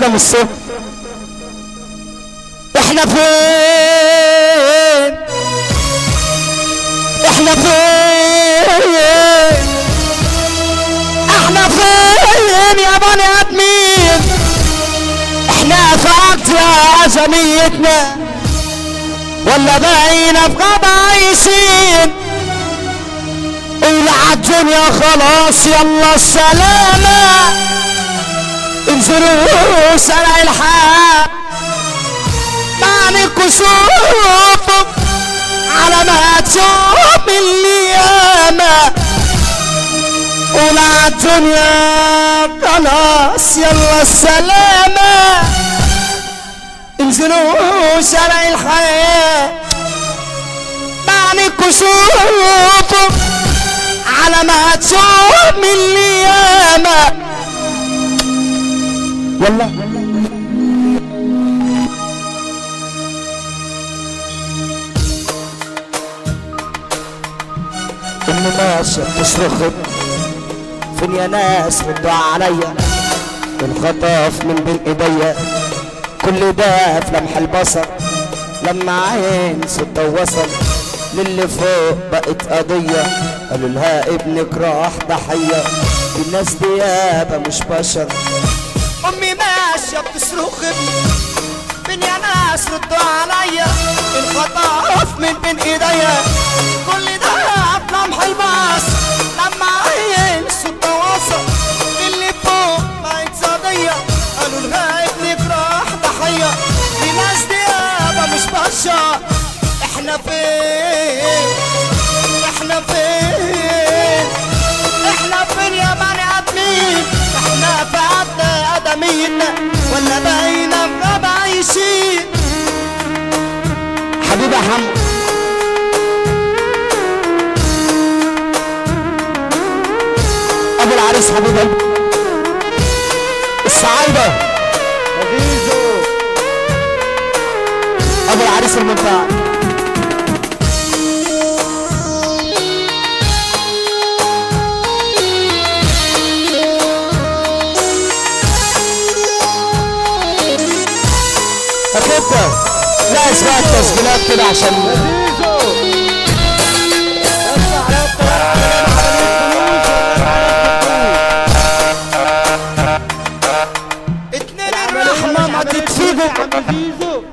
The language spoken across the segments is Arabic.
كده من الصبح. احنا فين؟ احنا فين؟ احنا فين يا بني ادمين؟ احنا في اقصى عزميتنا ولا بقينا في غابة عايشين؟ قول عالدنيا خلاص يلا السلامة، انزلوا سرع الحق معني كسوف على ما تشوف اليامة. قول عالدنيا خلاص يلا السلامة، انزلوا شارع الحياة معني كسوف على ما تشوف من اليامة. يلا امي ماشية بتصرخ فين يا ناس ردوا عليا، انخطف من بين ايديا كل ده في لمح البصر. لما عين ستة وصل للي فوق بقت قضية، قالوا لها ابنك راح ضحية، الناس دي يابا مش بشر. امي ماشية بتصرخ فين يا ناس ردوا عليا، انخطف من بين ايديا كل ده في لمح البصر. لما عين ستة وصل للي فوق بقت قضية، قالوا لها ابنك راح ضحية، الناس دي يابا مش بشر. احنا فين؟ احنا فين؟ احنا فين يا بني ادمين؟ احنا في عدنا ادمينا ولا بقينا في غابة عايشين؟ حبيبي يا حمد ابو العريس حبيب قلبي السعايدة عزيزو ابو العريس المنتهى. اكيد لا اسمع التسجيلات كده عشان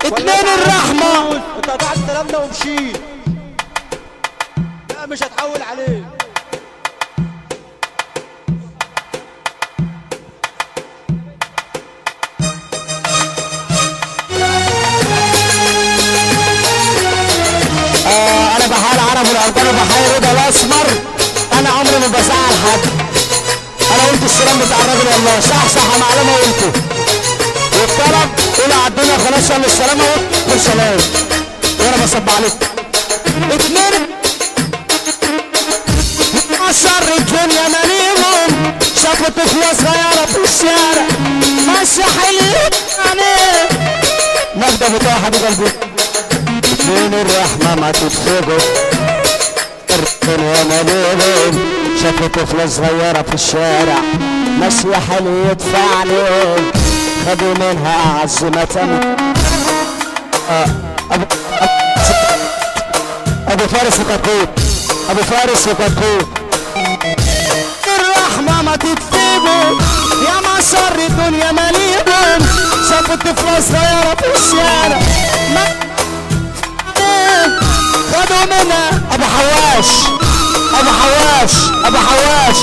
اتنين الرحمة. انت قطعت كلامنا ومشيت، لا مش هتحول عليه. انا بحال عرب الارضان وبحال رضا الاسمر، انا عمري ما بزعل حد. انا قلت السلام بتاع الراجل والله صح معلمه قلته والطلب طلع على الدنيا خلاص يلا السلامة والسلام وانا بصب عليك. اتنين عشر الدنيا ماليهم شافوا طفلة صغيرة في الشارع ماشية حلوة عليه نجدة بتاع حبيب قلبي. اتنين الرحمة ما تتفقوا الدنيا ماليهم شافوا طفلة صغيرة في الشارع ماشية حلوة يدفع عليهم خدوا منها أعز ما تم. أبو فارس وكتكوت أبو فارس وكتكوت. الرحمة ما تتسيبوا يا مسار الدنيا مليئهم شافوا طفلة صغيرة في الشارع خدوا منها أبو حواش أبو حواش أبو حواش.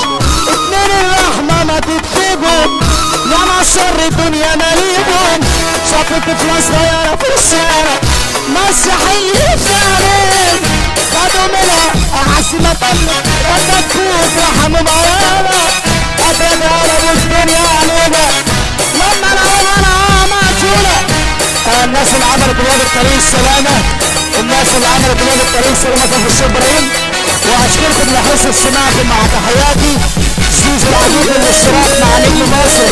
اتنين الرحمة ما تتسيبوا يا مسار الدنيا مليئهم شافوا طفلة صغيرة في الشارع مسرحية فعلين خدوا منها عاصمة وكتكوت رحموا مولانا قدرت قلبوا الدنيا علينا لما انا معجولة. الناس اللي عملت بوابة طريق السلامة الناس اللي عملت بوابة طريق السلامة في الشيخ ابراهيم واشكركم لحسن استماعكم مع تحياتي زيزو العديد للاشتراك مع نجم مصر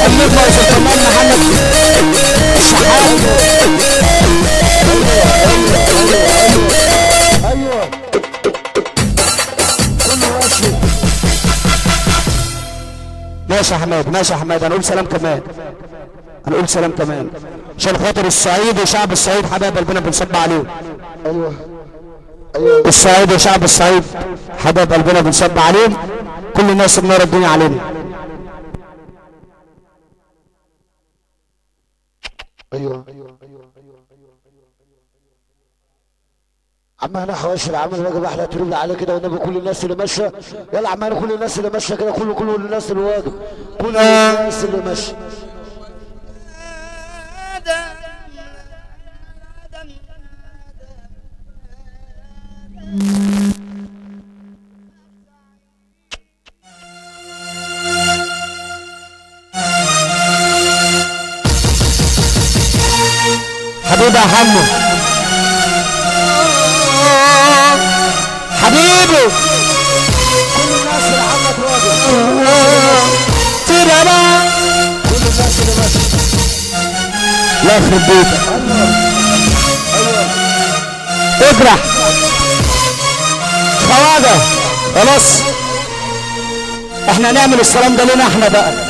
النجم مصر الفنان محمد الشحات. ايوه كله ماشي ماشي يا حماد ماشي يا حماد هنقول سلام كمان. هنقول سلام كمان عشان خاطر الصعيد وشعب الصعيد حبايب قلبنا بنصب عليهم. ايوه الصعيد وشعب الصعيد حبايب قلبنا بنصب عليهم، كل الناس منور الدنيا علينا. ايوه عم انا حواشي العمل الواجب احلى ترد عليه كده والنبي كل الناس اللي ماشيه. يلا عم كل الناس اللي ماشيه كده كل الناس اللي واجب كل الناس اللي ماشيه. حبيبي يا حمو حبيبي كل الناس اللي عمك واجب تيرا كل الناس اللي ماشيه. لا يخرب بيتك ايوه اجرح خواجه خلاص. احنا نعمل السلام ده لنا احنا بقى.